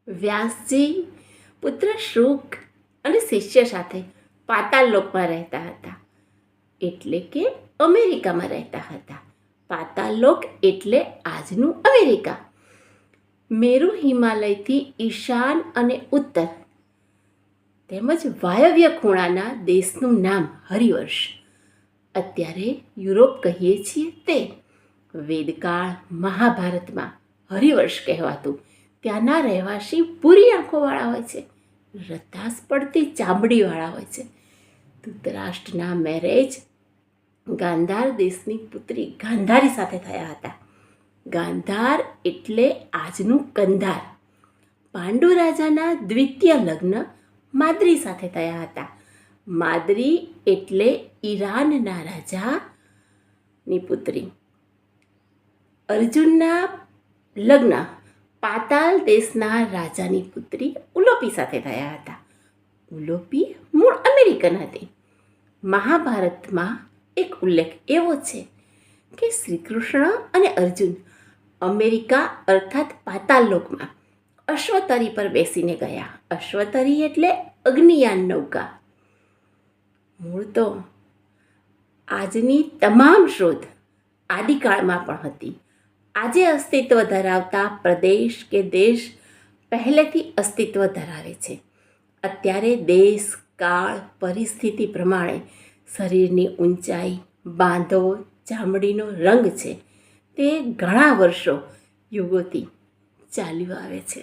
વ્યાસજી પુત્ર શુક અને શિષ્ય સાથે પાતાળ લોકમાં રહેતા હતા, એટલે કે અમેરિકામાં રહેતા હતા. પાતાળ લોક એટલે આજનું અમેરિકા. મેરુ હિમાલયથી ઈશાન અને ઉત્તર તેમજ વાયવ્ય ખૂણાના દેશનું નામ હરિવર્ષ. અત્યારે યુરોપ કહીએ છીએ તે વેદકાળ મહાભારતમાં હરિવર્ષ કહેવાતું. ત્યાંના રહેવાસી ભૂરી આંખોવાળા હોય છે, રતાશ પડતી ચામડીવાળા હોય છે. ધૃતરાષ્ટ્રના મેરેજ ગાંધાર દેશની પુત્રી ગાંધારી સાથે થયા હતા. ગાંધાર એટલે આજનું કંધાર. પાંડુ રાજાના દ્વિતીય લગ્ન માદ્રી સાથે થયા હતા. માદ્રી એટલે ઈરાનના રાજાની પુત્રી. અર્જુનના લગ્ન પાતાલ દેશના રાજાની પુત્રી ઉલોપી સાથે થયા હતા. ઉલોપી મૂળ અમેરિકન હતી. મહાભારતમાં એક ઉલ્લેખ એવો છે કે શ્રી કૃષ્ણ અને અર્જુન અમેરિકા અર્થાત પાતાળ લોકમાં અશ્વતરી પર બેસીને ગયા. અશ્વતરી એટલે અગ્નિયાન નૌકા. મૂળ તો આજની તમામ શોધ આદિકાળમાં પણ હતી. આજે અસ્તિત્વ ધરાવતા પ્રદેશ કે દેશ પહેલેથી અસ્તિત્વ ધરાવે છે. અત્યારે દેશ કાળ પરિસ્થિતિ પ્રમાણે શરીરની ઊંચાઈ, બાંધો, ચામડીનો રંગ છે તે ઘણા વર્ષો યુગોથી ચાલ્યું આવે છે.